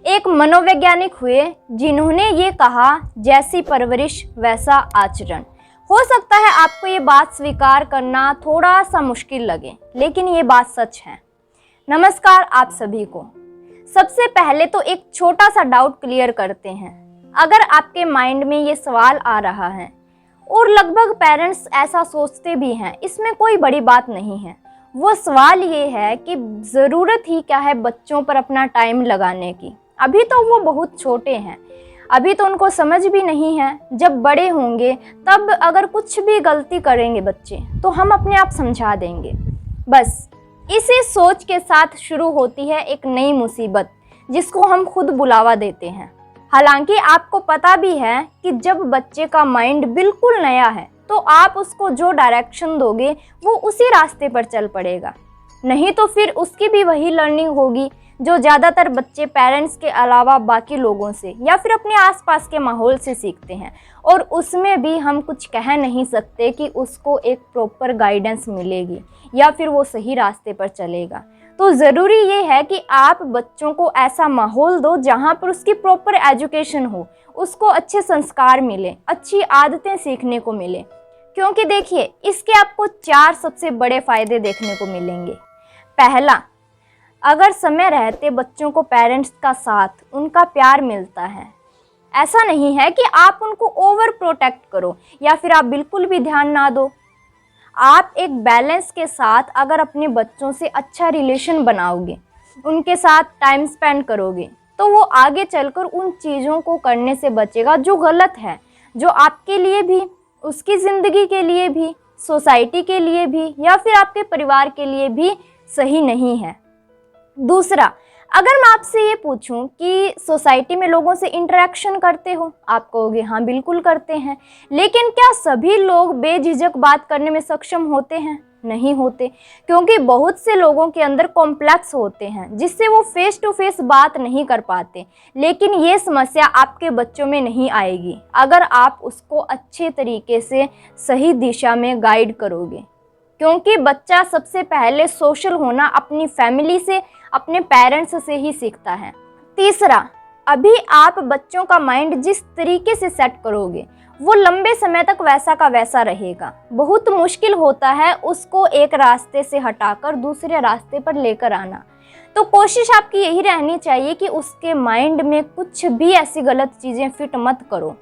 एक मनोवैज्ञानिक हुए जिन्होंने ये कहा, जैसी परवरिश वैसा आचरण। हो सकता है आपको ये बात स्वीकार करना थोड़ा सा मुश्किल लगे, लेकिन ये बात सच है। नमस्कार आप सभी को। सबसे पहले तो एक छोटा सा डाउट क्लियर करते हैं। अगर आपके माइंड में ये सवाल आ रहा है, और लगभग पेरेंट्स ऐसा सोचते भी हैं, इसमें कोई बड़ी बात नहीं है। वो सवाल ये है कि ज़रूरत ही क्या है बच्चों पर अपना टाइम लगाने की। अभी तो वो बहुत छोटे हैं, अभी तो उनको समझ भी नहीं है। जब बड़े होंगे तब अगर कुछ भी गलती करेंगे बच्चे तो हम अपने आप समझा देंगे। बस इसी सोच के साथ शुरू होती है एक नई मुसीबत, जिसको हम खुद बुलावा देते हैं। हालांकि आपको पता भी है कि जब बच्चे का माइंड बिल्कुल नया है तो आप उसको जो डायरेक्शन दोगे वो उसी रास्ते पर चल पड़ेगा, नहीं तो फिर उसकी भी वही लर्निंग होगी जो ज़्यादातर बच्चे पेरेंट्स के अलावा बाकी लोगों से या फिर अपने आसपास के माहौल से सीखते हैं। और उसमें भी हम कुछ कह नहीं सकते कि उसको एक प्रॉपर गाइडेंस मिलेगी या फिर वो सही रास्ते पर चलेगा। तो ज़रूरी ये है कि आप बच्चों को ऐसा माहौल दो जहाँ पर उसकी प्रॉपर एजुकेशन हो, उसको अच्छे संस्कार मिले, अच्छी आदतें सीखने को मिले। क्योंकि देखिए, इसके आपको 4 सबसे बड़े फ़ायदे देखने को मिलेंगे। पहला, अगर समय रहते बच्चों को पेरेंट्स का साथ, उनका प्यार मिलता है। ऐसा नहीं है कि आप उनको ओवर प्रोटेक्ट करो या फिर आप बिल्कुल भी ध्यान ना दो। आप एक बैलेंस के साथ अगर अपने बच्चों से अच्छा रिलेशन बनाओगे, उनके साथ टाइम स्पेंड करोगे, तो वो आगे चलकर उन चीज़ों को करने से बचेगा जो गलत है, जो आपके लिए भी, उसकी ज़िंदगी के लिए भी, सोसाइटी के लिए भी या फिर आपके परिवार के लिए भी सही नहीं है। दूसरा, अगर मैं आपसे ये पूछूं कि सोसाइटी में लोगों से इंटरेक्शन करते हो, आप कहोगे हाँ बिल्कुल करते हैं। लेकिन क्या सभी लोग बेझिझक बात करने में सक्षम होते हैं? नहीं होते, क्योंकि बहुत से लोगों के अंदर कॉम्प्लेक्स होते हैं जिससे वो फेस टू फेस बात नहीं कर पाते। लेकिन ये समस्या आपके बच्चों में नहीं आएगी अगर आप उसको अच्छे तरीके से सही दिशा में गाइड करोगे। क्योंकि बच्चा सबसे पहले सोशल होना अपनी फैमिली से, अपने पेरेंट्स से ही सीखता है। तीसरा, अभी आप बच्चों का माइंड जिस तरीके से सेट करोगे वो लंबे समय तक वैसा का वैसा रहेगा। बहुत मुश्किल होता है उसको एक रास्ते से हटाकर दूसरे रास्ते पर लेकर आना। तो कोशिश आपकी यही रहनी चाहिए कि उसके माइंड में कुछ भी ऐसी गलत चीज़ें फिट मत करो।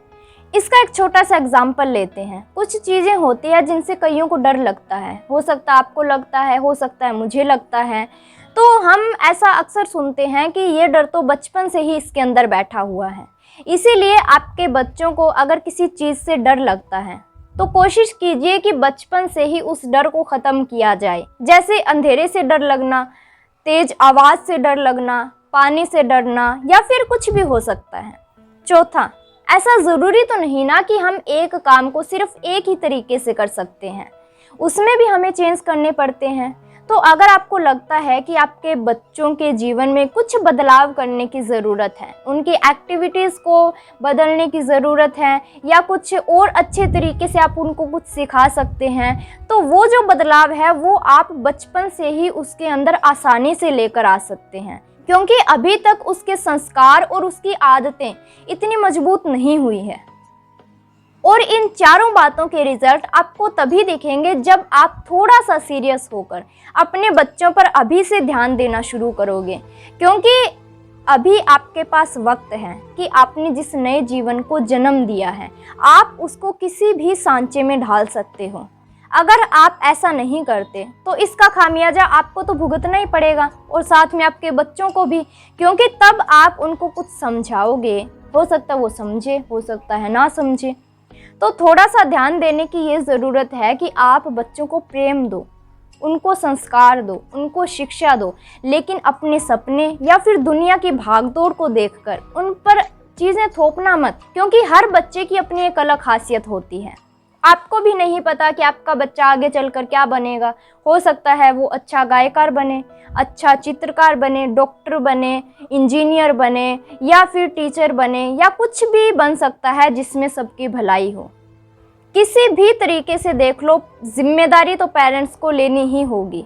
इसका एक छोटा सा एग्जाम्पल लेते हैं। कुछ चीज़ें होती हैं जिनसे कईयों को डर लगता है, हो सकता है आपको लगता है, हो सकता है मुझे लगता है। तो हम ऐसा अक्सर सुनते हैं कि ये डर तो बचपन से ही इसके अंदर बैठा हुआ है। इसीलिए आपके बच्चों को अगर किसी चीज़ से डर लगता है तो कोशिश कीजिए कि बचपन से ही उस डर को ख़त्म किया जाए। जैसे अंधेरे से डर लगना, तेज़ आवाज़ से डर लगना, पानी से डरना या फिर कुछ भी हो सकता है। चौथा, ऐसा ज़रूरी तो नहीं ना कि हम एक काम को सिर्फ एक ही तरीके से कर सकते हैं, उसमें भी हमें चेंज करने पड़ते हैं। तो अगर आपको लगता है कि आपके बच्चों के जीवन में कुछ बदलाव करने की ज़रूरत है, उनकी एक्टिविटीज़ को बदलने की ज़रूरत है या कुछ और अच्छे तरीके से आप उनको कुछ सिखा सकते हैं, तो वो जो बदलाव है वो आप बचपन से ही उसके अंदर आसानी से लेकर आ सकते हैं। क्योंकि अभी तक उसके संस्कार और उसकी आदतें इतनी मजबूत नहीं हुई है। और इन चारों बातों के रिजल्ट आपको तभी दिखेंगे जब आप थोड़ा सा सीरियस होकर अपने बच्चों पर अभी से ध्यान देना शुरू करोगे। क्योंकि अभी आपके पास वक्त है कि आपने जिस नए जीवन को जन्म दिया है, आप उसको किसी भी सांचे में ढाल सकते हो। अगर आप ऐसा नहीं करते तो इसका खामियाजा आपको तो भुगतना ही पड़ेगा और साथ में आपके बच्चों को भी। क्योंकि तब आप उनको कुछ समझाओगे, हो सकता है वो समझे, हो सकता है ना समझे। तो थोड़ा सा ध्यान देने की ये ज़रूरत है कि आप बच्चों को प्रेम दो, उनको संस्कार दो, उनको शिक्षा दो, लेकिन अपने सपने या फिर दुनिया की भागदौड़ को देखकर उन पर चीज़ें थोपना मत। क्योंकि हर बच्चे की अपनी एक अलग खासियत होती है। आपको भी नहीं पता कि आपका बच्चा आगे चलकर क्या बनेगा। हो सकता है वो अच्छा गायकार बने, अच्छा चित्रकार बने, डॉक्टर बने, इंजीनियर बने या फिर टीचर बने या कुछ भी बन सकता है जिसमें सबकी भलाई हो। किसी भी तरीके से देख लो, जिम्मेदारी तो पेरेंट्स को लेनी ही होगी।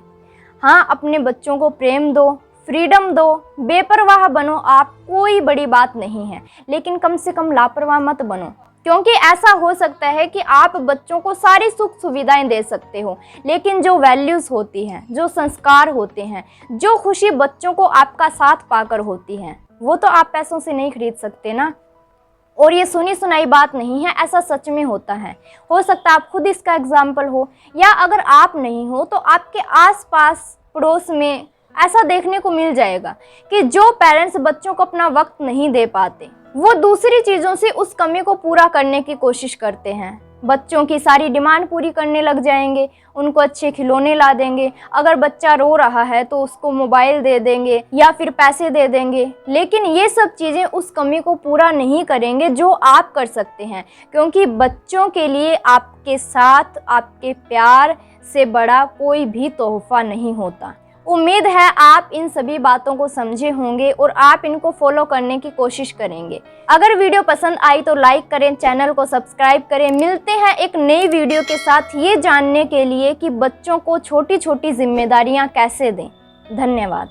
हाँ, अपने बच्चों को प्रेम दो, फ्रीडम दो, बेपरवाह बनो आप, कोई बड़ी बात नहीं है, लेकिन कम से कम लापरवाह मत बनो। क्योंकि ऐसा हो सकता है कि आप बच्चों को सारी सुख सुविधाएं दे सकते हो, लेकिन जो वैल्यूज़ होती हैं, जो संस्कार होते हैं, जो खुशी बच्चों को आपका साथ पाकर होती है, वो तो आप पैसों से नहीं खरीद सकते ना। और ये सुनी सुनाई बात नहीं है, ऐसा सच में होता है। हो सकता है आप खुद इसका एग्जाम्पल हो, या अगर आप नहीं हो तो आपके आसपास पड़ोस में ऐसा देखने को मिल जाएगा कि जो पेरेंट्स बच्चों को अपना वक्त नहीं दे पाते, वो दूसरी चीज़ों से उस कमी को पूरा करने की कोशिश करते हैं। बच्चों की सारी डिमांड पूरी करने लग जाएंगे, उनको अच्छे खिलौने ला देंगे, अगर बच्चा रो रहा है तो उसको मोबाइल दे देंगे या फिर पैसे दे देंगे। लेकिन ये सब चीज़ें उस कमी को पूरा नहीं करेंगे जो आप कर सकते हैं, क्योंकि बच्चों के लिए आपके साथ, आपके प्यार से बड़ा कोई भी तोहफा नहीं होता। उम्मीद है आप इन सभी बातों को समझे होंगे और आप इनको फॉलो करने की कोशिश करेंगे। अगर वीडियो पसंद आई तो लाइक करें, चैनल को सब्सक्राइब करें। मिलते हैं एक नई वीडियो के साथ, ये जानने के लिए कि बच्चों को छोटी छोटी जिम्मेदारियां कैसे दें। धन्यवाद।